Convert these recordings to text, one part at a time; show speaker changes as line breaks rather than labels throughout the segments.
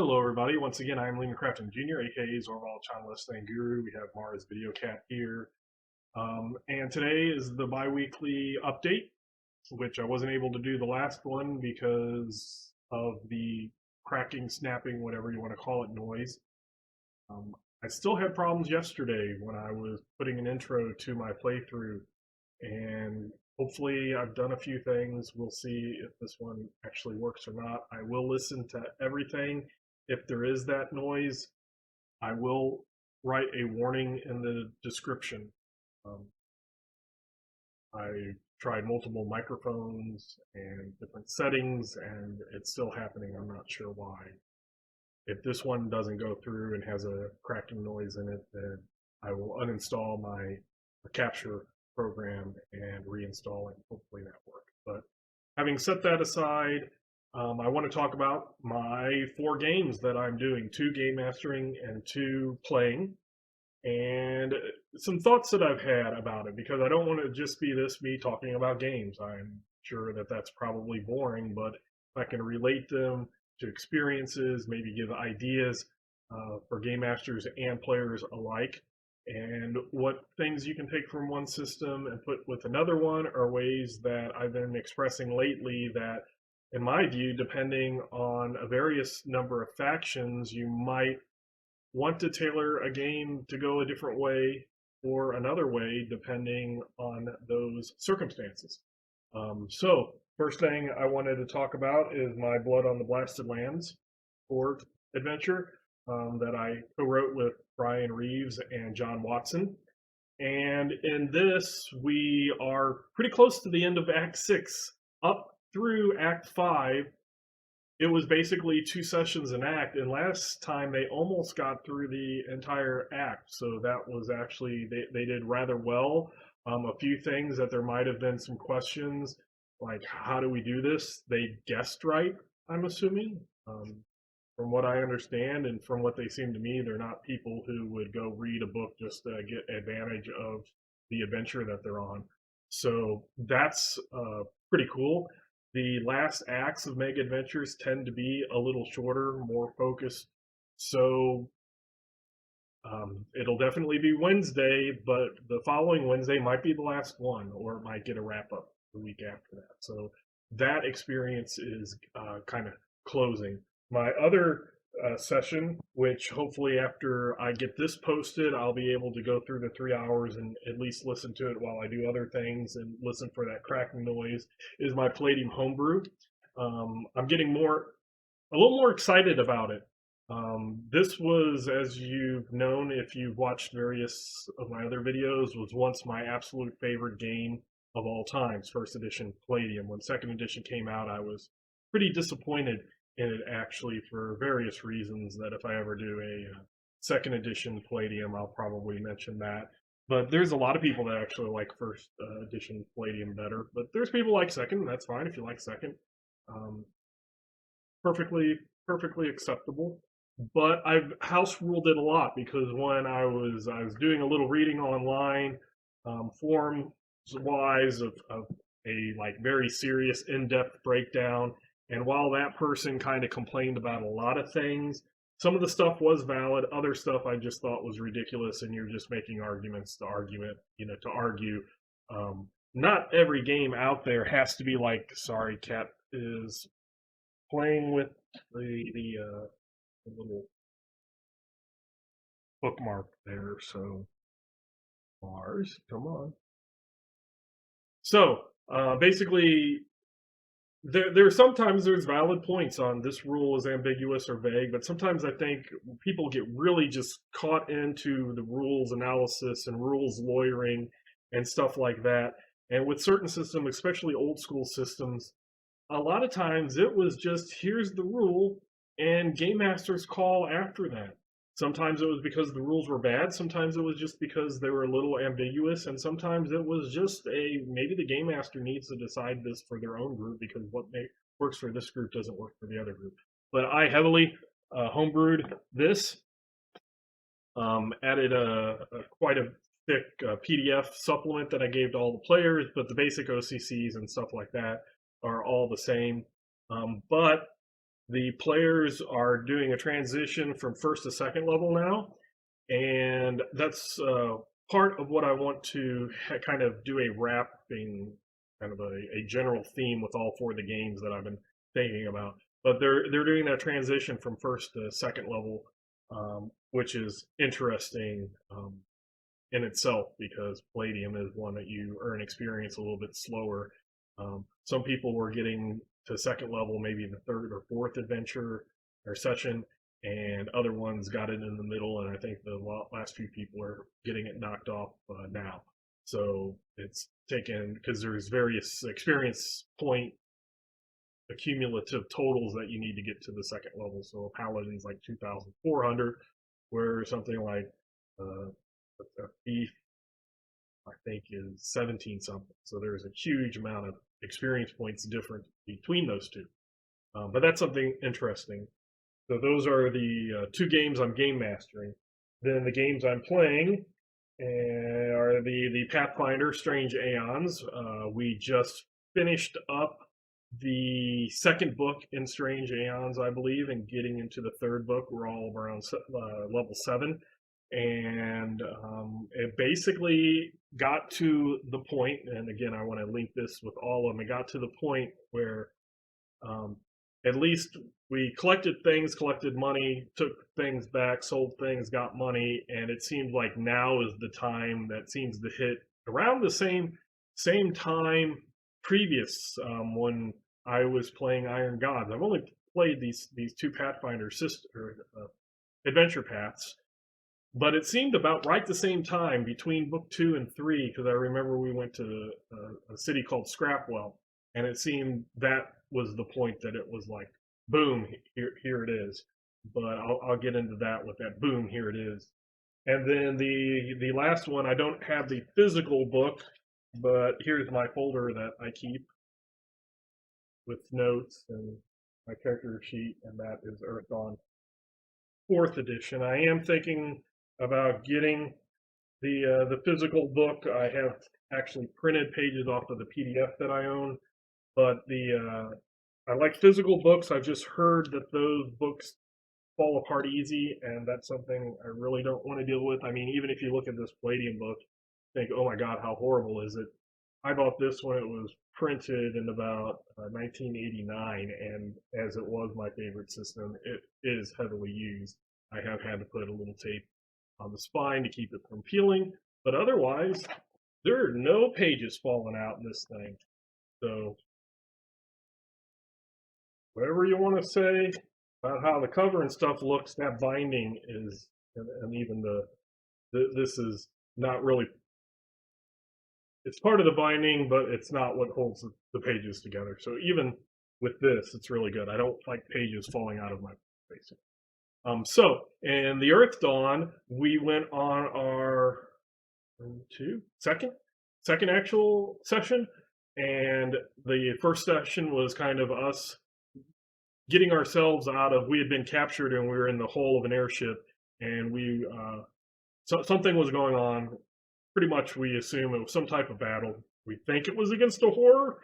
Hello, everybody. Once again, I'm Liam Crafton Jr., aka Zorval Chanless Thing Guru. We have Mars Video Cat here. And today is the bi weekly update, which I wasn't able to do the last one because of the cracking, snapping, whatever you want to call it, noise. I still had problems yesterday when I was putting an intro to my playthrough, and hopefully I've done a few things. We'll see if this one actually works or not. I will listen to everything. If there is that noise, I will write a warning in the description. Um, I tried multiple microphones and different settings, and it's still happening. I'm not sure why. If this one doesn't go through and has a cracking noise in it, then I will uninstall my capture program and reinstall it. Hopefully that works. But having set that aside, I want to talk about my 4 games that I'm doing, 2 game mastering and 2 playing, and some thoughts that I've had about it, because I don't want to just be me talking about games. I'm sure that that's probably boring, but if I can relate them to experiences, maybe give ideas for game masters and players alike, and what things you can take from one system and put with another one are ways that I've been expressing lately that, in my view, depending on a various number of factions, you might want to tailor a game to go a different way or another way depending on those circumstances. First thing I wanted to talk about is my Blood on the Blasted Lands Torg adventure that I co-wrote with Brian Reeves and John Watson. And in this, we are pretty close to the end of Act 6. Up through Act 5, it was basically 2 sessions an act, and last time they almost got through the entire act, so that was actually, they did rather well. A few things that there might have been some questions, like how do we do this? They guessed right, I'm assuming. From what I understand and from what they seem to me, they're not people who would go read a book just to get advantage of the adventure that they're on. So that's pretty cool. The last acts of Mega Adventures tend to be a little shorter, more focused. So it'll definitely be Wednesday, but the following Wednesday might be the last one, or it might get a wrap up the week after that. So that experience is kind of closing. My other session, which hopefully after I get this posted, I'll be able to go through the 3 hours and at least listen to it while I do other things and listen for that cracking noise, is my Palladium homebrew. I'm getting a little more excited about it. This was, as you've known if you've watched various of my other videos, was once my absolute favorite game of all times, first edition Palladium. When second edition came out, I was pretty disappointed in it, actually, for various reasons that if I ever do a second edition Palladium, I'll probably mention that. But there's a lot of people that actually like first edition Palladium better. But there's people like second, and that's fine if you like second. Um, perfectly acceptable. But I've house ruled it a lot because when I was doing a little reading online, forums wise of a like very serious in-depth breakdown, and while that person kind of complained about a lot of things, some of the stuff was valid. Other stuff I just thought was ridiculous, and you're just making arguments to argue it, to argue. Not every game out there has to be like. Sorry, Cat is playing with the little bookmark there. So Mars, come on. So basically, there sometimes there's valid points on this rule is ambiguous or vague, but sometimes I think people get really just caught into the rules analysis and rules lawyering and stuff like that. And with certain systems, especially old school systems, a lot of times it was just here's the rule and game masters call after that. Sometimes it was because the rules were bad, sometimes it was just because they were a little ambiguous, and sometimes it was just maybe the game master needs to decide this for their own group because what works for this group doesn't work for the other group. But I heavily homebrewed this, added quite a thick PDF supplement that I gave to all the players, but the basic OCCs and stuff like that are all the same. But the players are doing a transition from first to second level now, and that's part of what I want to kind of do a wrapping, kind of a general theme with all four of the games that I've been thinking about. But they're doing that transition from first to second level, which is interesting in itself because Palladium is one that you earn experience a little bit slower. Some people were getting to second level, maybe the third or fourth adventure or session, and other ones got it in the middle. And I think the last few people are getting it knocked off now. So it's taken because there's various experience point accumulative totals that you need to get to the second level. So a paladin's like 2,400, where something like a thief I think is 17 something. So there's a huge amount of experience points difference between those two. But that's something interesting. So those are the two games I'm game mastering. Then the games I'm playing are the Pathfinder Strange Aeons. We just finished up the second book in Strange Aeons, I believe, and getting into the third book. We're all around level 7. And it basically got to the point, and again, I want to link this with all of them. It got to the point where at least we collected things, collected money, took things back, sold things, got money, and it seemed like now is the time that seems to hit around the same time previous when I was playing Iron Gods. I've only played these two Pathfinder adventure paths, but it seemed about right the same time between book 2 and 3, because I remember we went to a city called Scrapwell, and it seemed that was the point that it was like, boom, here it is. But I'll get into that with that boom, here it is. And then the last one, I don't have the physical book, but here's my folder that I keep with notes and my character sheet, and that is Earthdawn 4th edition. I am thinking about getting the physical book. I have actually printed pages off of the PDF that I own, but I like physical books. I've just heard that those books fall apart easy, and that's something I really don't want to deal with. I mean, even if you look at this Palladium book, think, oh my God, how horrible is it? I bought this when it was printed in about 1989, and as it was my favorite system, it is heavily used. I have had to put a little tape on the spine to keep it from peeling, but otherwise, there are no pages falling out in this thing. So, whatever you want to say about how the cover and stuff looks, that binding is, and even this is not really, it's part of the binding, but it's not what holds the pages together. So even with this, it's really good. I don't like pages falling out of my face. So, in the Earthdawn, we went on our second actual session, and the first session was kind of us getting ourselves out of, we had been captured and we were in the hull of an airship, and something was going on. Pretty much we assume it was some type of battle. We think it was against a horror.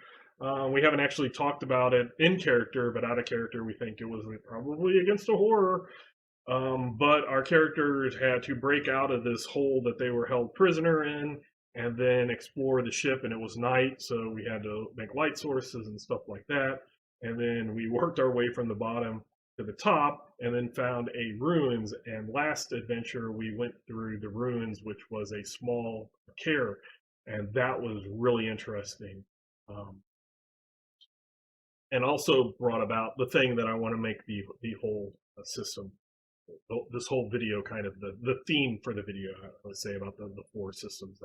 We haven't actually talked about it in character, but out of character we think it was probably against a horror. But our characters had to break out of this hole that they were held prisoner in and then explore the ship, and it was night, so we had to make light sources and stuff like that. And then we worked our way from the bottom to the top and then found a ruins. And last adventure, we went through the ruins, which was a small care, and that was really interesting. And also brought about the thing that I want to make the whole system, this whole video, kind of the theme for the video, I would say, about the 4 systems.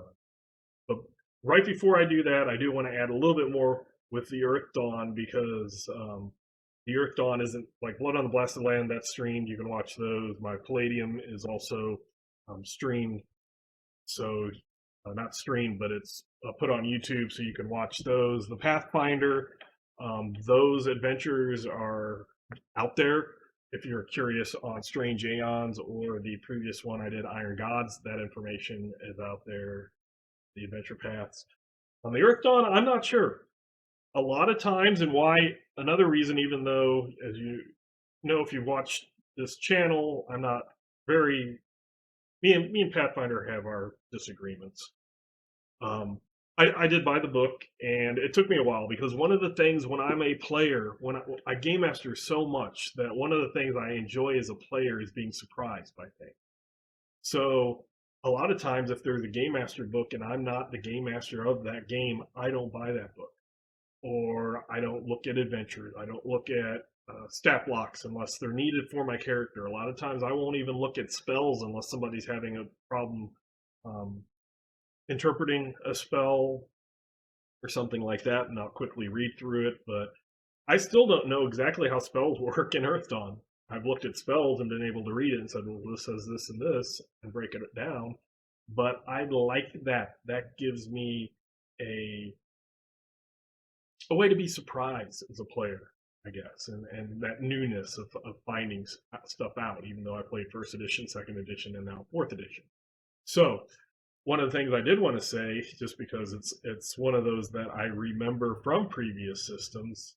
But right before I do that, I do want to add a little bit more with the Earthdawn, because the Earthdawn isn't like Blood on the Blasted Land, that's streamed. You can watch those. My Palladium is also streamed. So not streamed, but it's put on YouTube, so you can watch those. The Pathfinder, those adventures are out there. If you're curious on Strange Aeons or the previous one I did, Iron Gods, that information is out there, the adventure paths. On the Earthdawn, I'm not sure. A lot of times, and why, another reason, even though, as you know if you've watched this channel, I'm not very. Me and Pathfinder have our disagreements. Um, I did buy the book, and it took me a while because one of the things when I'm a player, when I game master so much that one of the things I enjoy as a player is being surprised by things. So a lot of times, if there's a game master book and I'm not the game master of that game, I don't buy that book, or I don't look at adventures. I don't look at stat blocks unless they're needed for my character. A lot of times, I won't even look at spells unless somebody's having a problem um, interpreting a spell or something like that, and I'll quickly read through it. But I still don't know exactly how spells work in Earthdawn. I've looked at spells and been able to read it and said, well, this says this and this, and break it down. But I like that. That gives me a a way to be surprised as a player, I guess, and that newness of finding stuff out, even though I played first edition, second edition, and now fourth edition. So one of the things I did want to say, just because it's one of those that I remember from previous systems,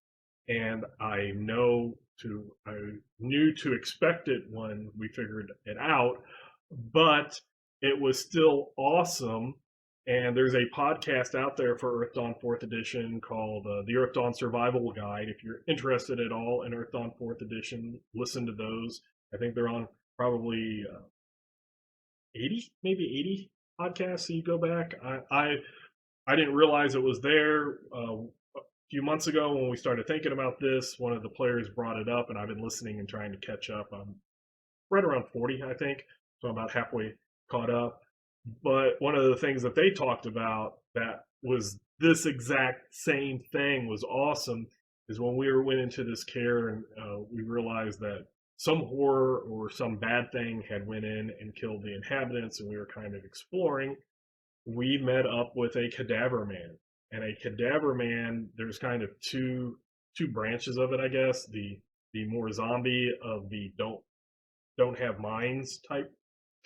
and I knew to expect it when we figured it out, but it was still awesome. And there's a podcast out there for Earthdawn Fourth Edition called the Earthdawn Survival Guide. If you're interested at all in Earthdawn Fourth Edition, listen to those. I think they're on probably 80, maybe 80 podcasts. So you go back. I didn't realize it was there a few months ago when we started thinking about this. One of the players brought it up, and I've been listening and trying to catch up. I'm right around 40, I think, so I'm about halfway caught up. But one of the things that they talked about that was this exact same thing was awesome is when we went into this care and we realized that some horror or some bad thing had went in and killed the inhabitants, and we were kind of exploring. We met up with a cadaver man, and a cadaver man, there's kind of two branches of it, I guess. The more zombie of the don't have minds type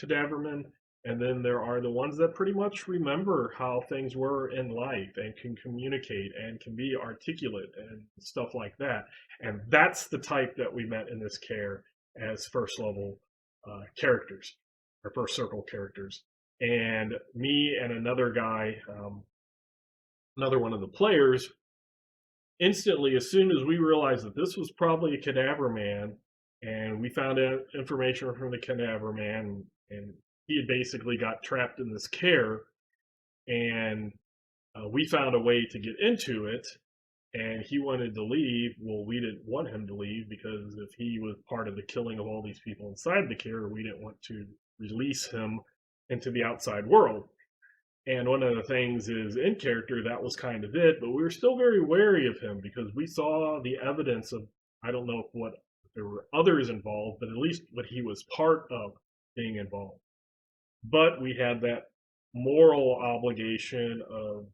cadavermen, and then there are the ones that pretty much remember how things were in life and can communicate and can be articulate and stuff like that. And that's the type that we met in this care as first level characters, or first circle characters. And me and another guy, another one of the players, instantly, as soon as we realized that this was probably a cadaver man, and we found out information from the cadaver man, and he had basically got trapped in this care, and we found a way to get into it, and he wanted to leave. Well, we didn't want him to leave because if he was part of the killing of all these people inside the care, we didn't want to release him into the outside world. And one of the things is in character, that was kind of it, but we were still very wary of him because we saw the evidence of, I don't know if there were others involved, but at least what he was part of being involved. But we had that moral obligation of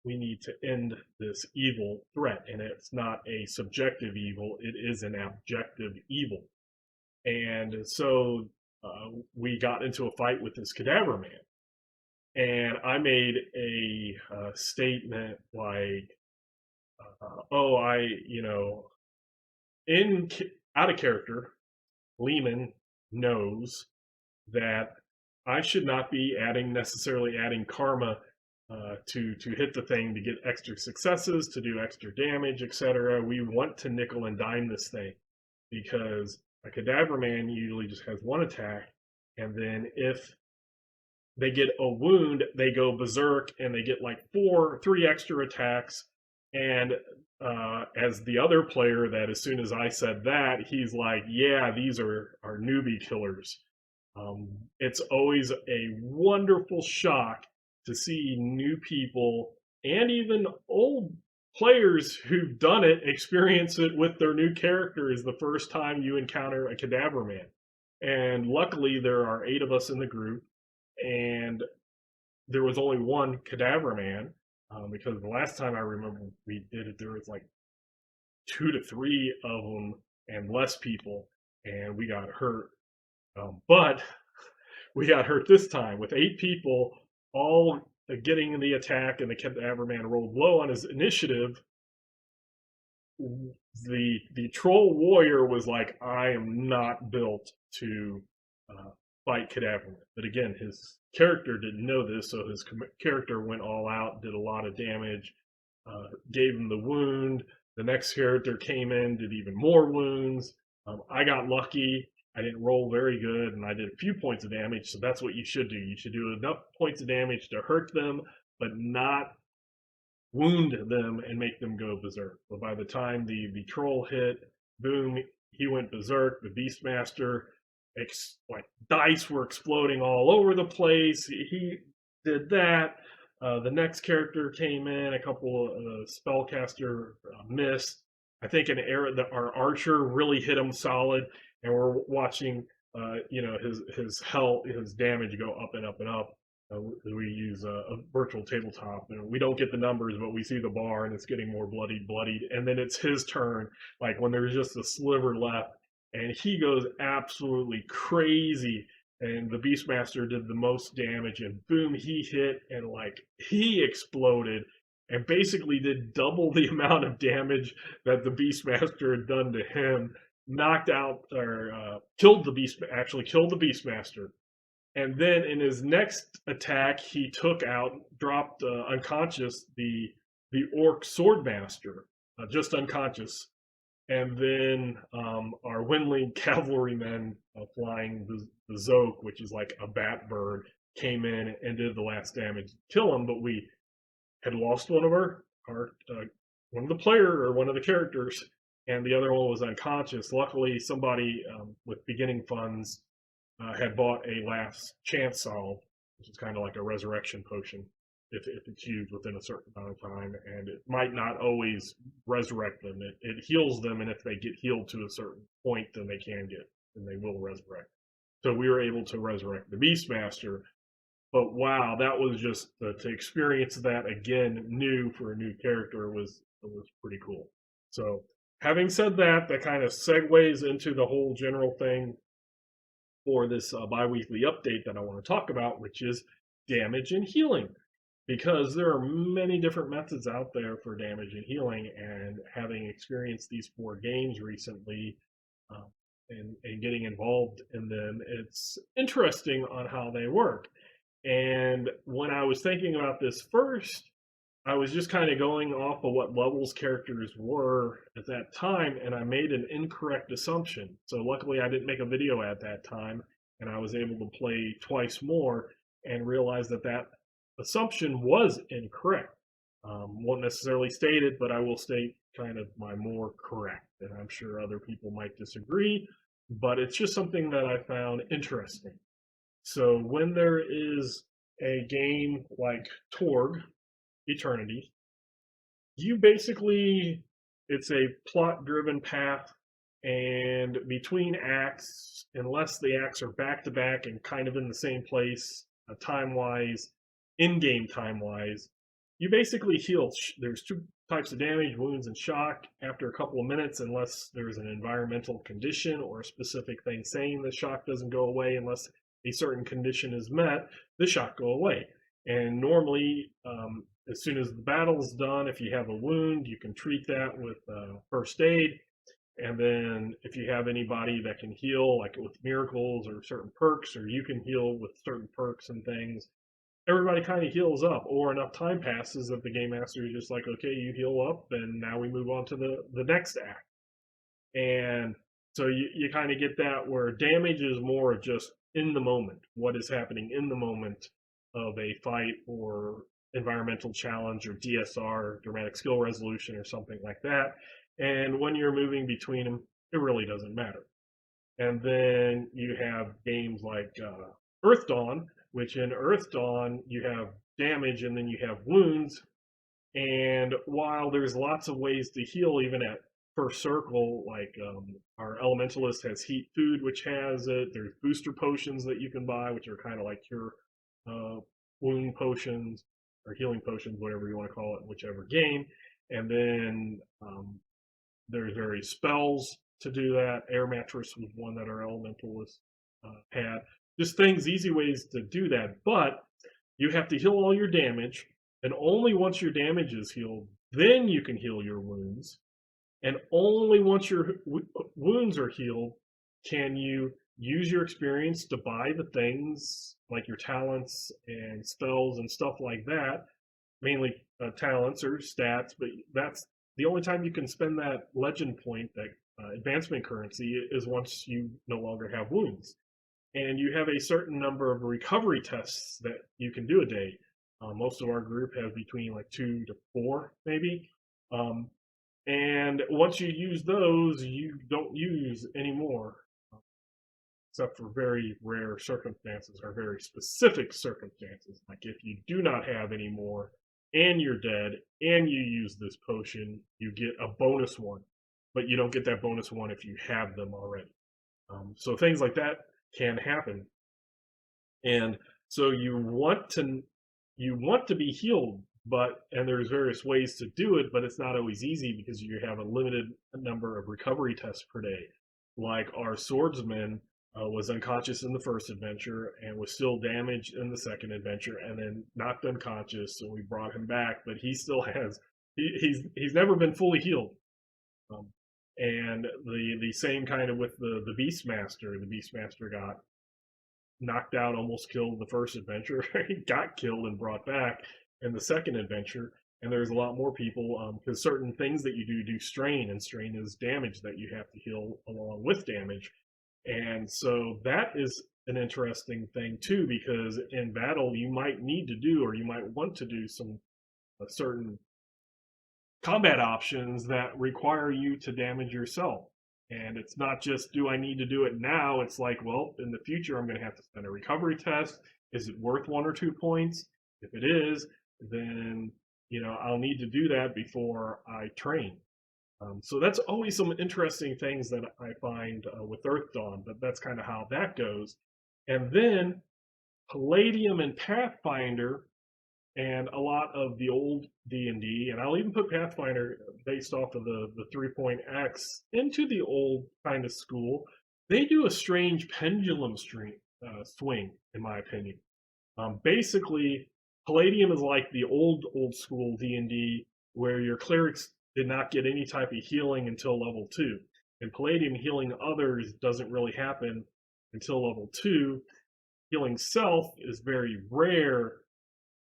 we need to end this evil threat. And it's not a subjective evil, it is an objective evil. And so we got into a fight with this cadaver man. And I made a statement like, "Oh, in out of character, Lehman knows that I should not be necessarily adding karma to hit the thing to get extra successes, to do extra damage, etc. We want to nickel and dime this thing because a cadaver man usually just has one attack, and then if they get a wound, they go berserk and they get like three extra attacks. And as the other player, that as soon as I said that, he's like, yeah, these are newbie killers. It's always a wonderful shock to see new people and even old players who've done it experience it with their new characters the first time you encounter a cadaver man. And luckily, there are 8 of us in the group, and there was only one cadaver man because the last time I remember we did it, there was like 2 to 3 of them and less people, and we got hurt. But we got hurt this time with 8 people, all getting the attack, and the cadaver man rolled low on his initiative. the troll warrior was like, I am not built to fight cadavermen. But again, his character didn't know this, so his character went all out, did a lot of damage, gave him the wound. The next character came in, did even more wounds. I got lucky. I didn't roll very good, and I did a few points of damage. So that's what you should do. You should do enough points of damage to hurt them, but not wound them and make them go berserk. But by the time the troll hit, boom, he went berserk. The Beastmaster, like dice were exploding all over the place. He did that. The next character came in. A couple of spellcaster missed. I think an arrow that our archer really hit him solid, and we're watching, his damage go up and up and up. We use a virtual tabletop, and we don't get the numbers, but we see the bar, and it's getting more bloodied, and then it's his turn, like when there's just a sliver left, and he goes absolutely crazy, and the Beastmaster did the most damage, and boom, he hit, and like he exploded, and basically did double the amount of damage that the Beastmaster had done to him, knocked out or killed the Beastmaster. And then in his next attack, he dropped unconscious the orc swordmaster, just unconscious. And then our windling cavalrymen flying the Zoke, which is like a bat bird, came in and did the last damage to kill him. But we had lost one of one of the player or one of the characters, and the other one was unconscious. Luckily, somebody with beginning funds had bought a last chance salve, which is kind of like a resurrection potion if it's used within a certain amount of time, and it might not always resurrect them. It heals them, and if they get healed to a certain point, then they will resurrect. So we were able to resurrect the Beastmaster. But wow, that was just to experience that again, new for a new character was pretty cool. So having said that, that kind of segues into the whole general thing for this bi-weekly update that I want to talk about, which is damage and healing. Because there are many different methods out there for damage and healing, and having experienced these 4 games recently and getting involved in them, it's interesting on how they work. And when I was thinking about this first, I was just kind of going off of what levels characters were at that time, and I made an incorrect assumption. So luckily I didn't make a video at that time, and I was able to play twice more and realize that assumption was incorrect. Won't necessarily state it, but I will state kind of my more correct. And I'm sure other people might disagree, but it's just something that I found interesting. So when there is a game like Torg Eternity, it's a plot-driven path, and between acts, unless the acts are back-to-back and kind of in the same place, time-wise, in-game time-wise, you basically heal. There's 2 types of damage, wounds and shock, after a couple of minutes, unless there's an environmental condition or a specific thing saying the shock doesn't go away unless a certain condition is met, the shock go away. And normally, as soon as the battle is done, if you have a wound, you can treat that with first aid. And then if you have anybody that can heal, like with miracles or certain perks, or you can heal with certain perks and things, everybody kind of heals up, or enough time passes that the game master is just like, okay, you heal up, and now we move on to the next act. And so you kind of get that where damage is more of just in the moment, what is happening in the moment of a fight or environmental challenge or DSR, dramatic skill resolution, or something like that. And when you're moving between them, it really doesn't matter. And then you have games like Earthdawn, which in Earthdawn you have damage and then you have wounds. And while there's lots of ways to heal, even at first circle, like our elementalist has heat food, which has it. There's booster potions that you can buy, which are kind of like your wound potions or healing potions, whatever you want to call it, in whichever game. And then there's various spells to do that. Air mattress was one that our elementalist had. Just things, easy ways to do that. But you have to heal all your damage, and only once your damage is healed, then you can heal your wounds. And only once your wounds are healed can you use your experience to buy the things like your talents and spells and stuff like that, mainly talents or stats, but that's the only time you can spend that legend point, that advancement currency, is once you no longer have wounds. And you have a certain number of recovery tests that you can do a day. Most of our group has between like 2 to 4, maybe. Um, and once you use those, you don't use anymore, except for very rare circumstances or very specific circumstances. Like if you do not have any more and you're dead and you use this potion, you get a bonus one, but you don't get that bonus one if you have them already. So things like that can happen, and so you want to be healed, but and there's various ways to do it, but it's not always easy because you have a limited number of recovery tests per day. Like our swordsman was unconscious in the first adventure and was still damaged in the second adventure, and then knocked unconscious, so we brought him back, but he still has he's never been fully healed. um, and the same kind of with the Beastmaster. The Beastmaster got knocked out, almost killed the first adventure. He got killed and brought back in the second adventure. And there's a lot more people because certain things that you do strain, and strain is damage that you have to heal along with damage. And so that is an interesting thing too, because in battle you might need to do, or you might want to do some certain combat options that require you to damage yourself. And it's not just, do I need to do it now? It's like, well, in the future, I'm going to have to spend a recovery test. Is it worth 1 or 2 points? If it is, then, I'll need to do that before I train. So that's always some interesting things that I find with Earthdawn, but that's kind of how that goes. And then Palladium and Pathfinder and a lot of the old D&D, and I'll even put Pathfinder based off of the 3.x into the old kind of school. They do a strange pendulum swing, in my opinion. Basically, Palladium is like the old school D&D, where your clerics did not get any type of healing until level 2. And Palladium, healing others doesn't really happen until level 2. Healing self is very rare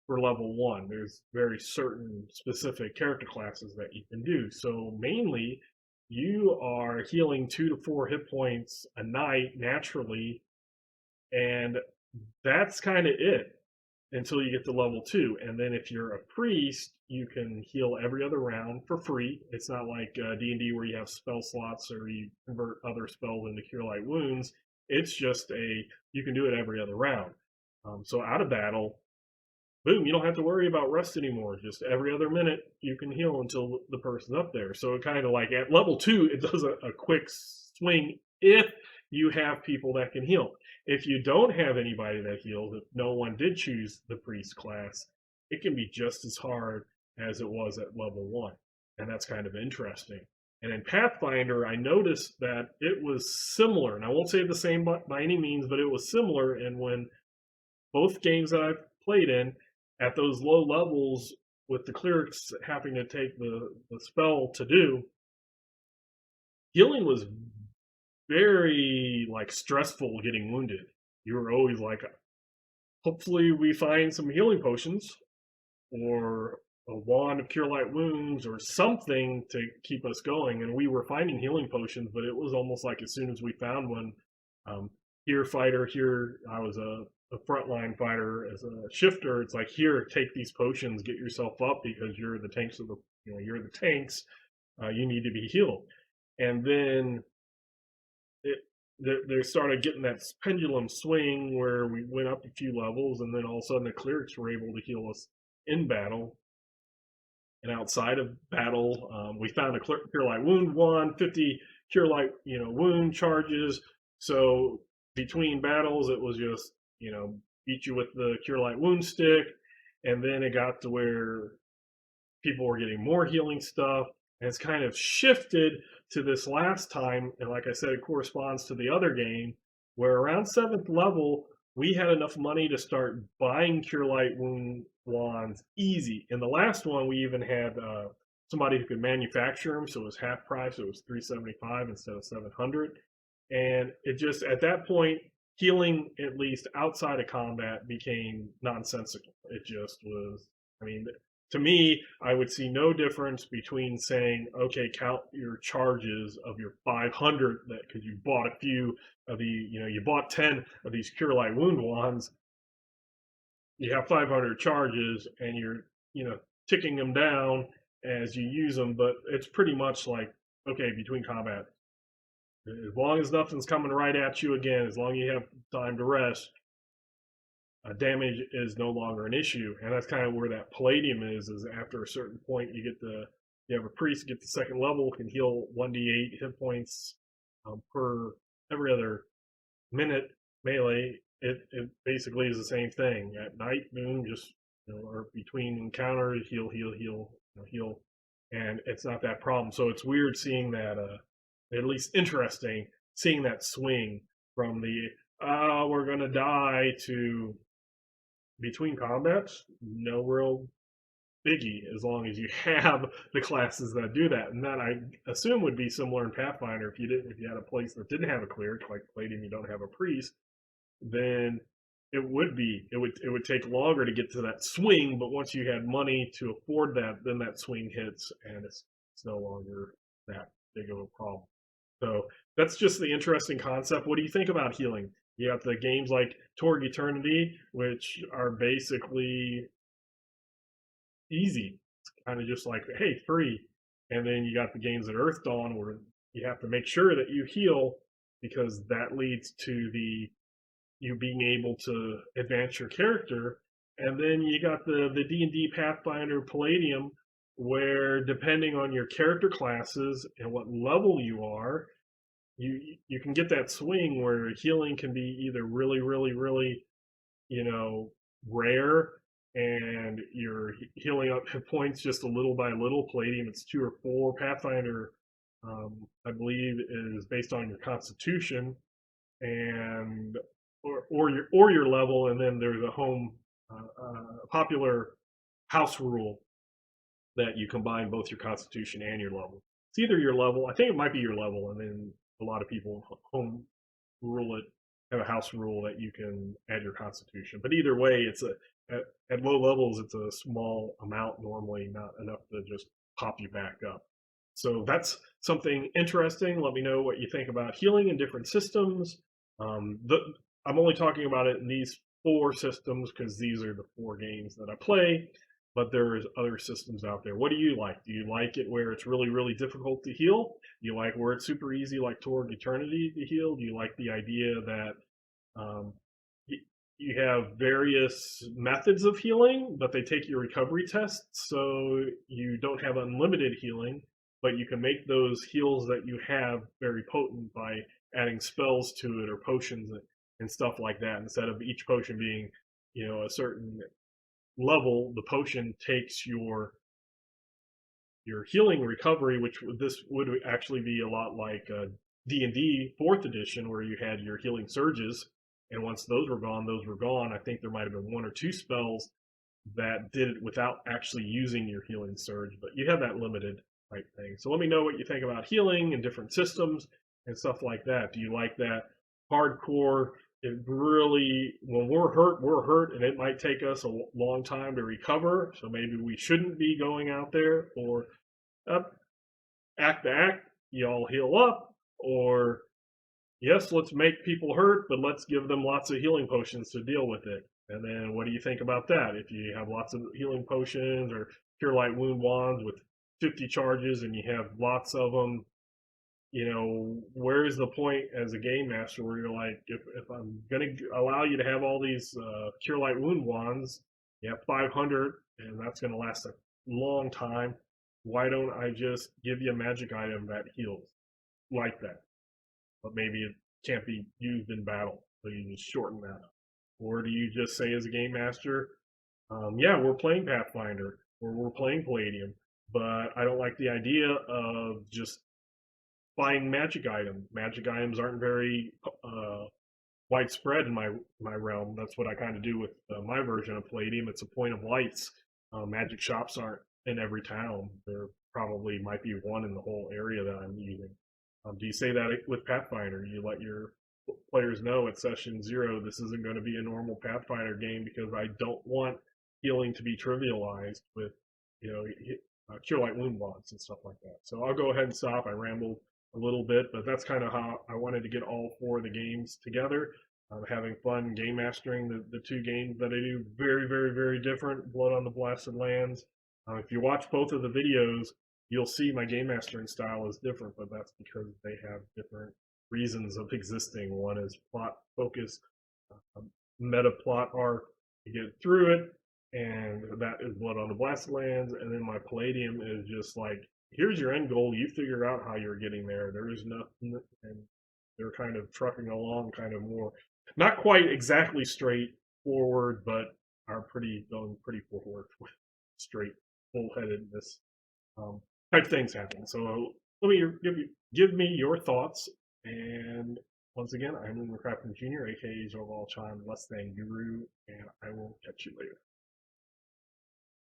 for level 1. There's very certain specific character classes that you can do. So mainly, you are healing 2 to 4 hit points a night naturally, and that's kind of it until you get to level 2. And then if you're a priest, you can heal every other round for free. It's not like D&D where you have spell slots or you convert other spells into cure light wounds. It's just you can do it every other round. So out of battle, boom, you don't have to worry about rest anymore. Just every other minute you can heal until the person's up there. So it kind of like at level 2, it does a quick swing if you have people that can heal. If you don't have anybody that heals, if no one did choose the priest class, it can be just as hard as it was at level 1. And that's kind of interesting. And in Pathfinder, I noticed that it was similar. And I won't say the same by any means, but it was similar. And when both games that I've played in, at those low levels, with the clerics having to take the spell to do, healing was very stressful. Getting wounded, you were always like, hopefully we find some healing potions or a wand of cure light wounds or something to keep us going. And we were finding healing potions, but it was almost like as soon as we found one, here fighter, here I was a frontline fighter as a shifter. It's like, here, take these potions, get yourself up, because you're the tanks of you're the tanks. You need to be healed. And then they started getting that pendulum swing where we went up a few levels, and then all of a sudden the clerics were able to heal us in battle. And outside of battle, we found a cure light wound wand, 50 cure light wound charges. So between battles, it was just beat you with the cure light wound stick, and then it got to where people were getting more healing stuff, and it's kind of shifted to this last time. And like I said, it corresponds to the other game, where around 7th level we had enough money to start buying cure light wound wands easy. In the last one, we even had somebody who could manufacture them, so it was half price. It was $375 instead of $700, and it just at that point healing, at least outside of combat, became nonsensical. It just was. I mean, to me, I would see no difference between saying, okay, count your charges of your 500 that because you bought a few of you bought 10 of these Cure Light Wound Wands, you have 500 charges, and you're, ticking them down as you use them, but it's pretty much like, okay, between combat, as long as nothing's coming right at you again, as long as you have time to rest, damage is no longer an issue. And that's kind of where that Palladium is after a certain point, you have a priest get the second level, can heal 1d8 hit points per every other minute melee. It basically is the same thing. At night, noon, just, or between encounters, heal, heal, heal, heal. And it's not that problem. So it's weird seeing that, at least interesting, seeing that swing from the, we're going to die to between combats, no real biggie as long as you have the classes that do that. And that, I assume, would be similar in Pathfinder. If you had a place that didn't have a cleric, like Palladium, you don't have a priest, then it would take longer to get to that swing. But once you had money to afford that, then that swing hits, and it's no longer that big of a problem. So that's just the interesting concept. What do you think about healing? You have the games like Torg Eternity, which are basically easy. It's kind of just like, hey, free. And then you got the games at Earthdawn where you have to make sure that you heal, because that leads to you being able to advance your character. And then you got the D&D Pathfinder Palladium, where depending on your character classes and what level you are, you can get that swing where healing can be either really, really, really, rare, and you're healing up hit points just a little by little. Palladium, it's 2 or 4. Pathfinder, I believe, is based on your constitution and or your level, and then there's a popular house rule that you combine both your constitution and your level. It's either your level, I think it might be your level, and then a lot of people home rule it, have a house rule that you can add your constitution. But either way, at low levels, it's a small amount normally, not enough to just pop you back up. So that's something interesting. Let me know what you think about healing in different systems. I'm only talking about it in these 4 systems because these are the 4 games that I play, but there's other systems out there. What do you like? Do you like it where it's really, really difficult to heal? Do you like where it's super easy, like Torg Eternity, to heal? Do you like the idea that you have various methods of healing, but they take your recovery tests, so you don't have unlimited healing, but you can make those heals that you have very potent by adding spells to it or potions and stuff like that. Instead of each potion being, a certain level, the potion takes your healing recovery, which this would actually be a lot like D&D 4th edition, where you had your healing surges, and once those were gone, those were gone. I think there might have been 1 or 2 spells that did it without actually using your healing surge, but you have that limited type thing. So let me know what you think about healing in different systems and stuff like that. Do you like that hardcore? It really, when we're hurt, and it might take us a long time to recover, so maybe we shouldn't be going out there, or act to act, you all heal up, or yes, let's make people hurt, but let's give them lots of healing potions to deal with it. And then what do you think about that? If you have lots of healing potions or Cure Light Wound Wands with 50 charges and you have lots of them, where is the point as a game master where you're like, if I'm going to allow you to have all these Cure Light Wound Wands, you have 500, and that's going to last a long time. Why don't I just give you a magic item that heals like that? But maybe it can't be used in battle, so you just shorten that up. Or do you just say as a game master, yeah, we're playing Pathfinder, or we're playing Palladium, but I don't like the idea of just buying magic items. Magic items aren't very widespread in my realm. That's what I kind of do with my version of Palladium. It's a point of lights. Magic shops aren't in every town. They're probably might be one in the whole area that I'm using. Do you say that with Pathfinder? You let your players know at session 0 this isn't going to be a normal Pathfinder game because I don't want healing to be trivialized with, you know, cure light wound bonds and stuff like that. So I'll go ahead and stop. I rambled a little bit, but that's kind of how I wanted to get all 4 of the games together. Having fun game mastering the 2 games that I do, very, very, very different. Blood on the Blasted Lands. If you watch both of the videos, you'll see my game mastering style is different, but that's because they have different reasons of existing. One is plot focus, meta plot arc to get through it, and that is Blood on the Blasted Lands. And then my Palladium is just like, here's your end goal. You figure out how you're getting there. There is nothing, and they're kind of trucking along, kind of more, not quite exactly straight forward, but are going pretty forward with straight bullheadedness. Type things happen. So let me give me your thoughts. And once again, I'm Lunar Crafton Jr., aka Zorval Chan, less than Guru, and I will catch you later.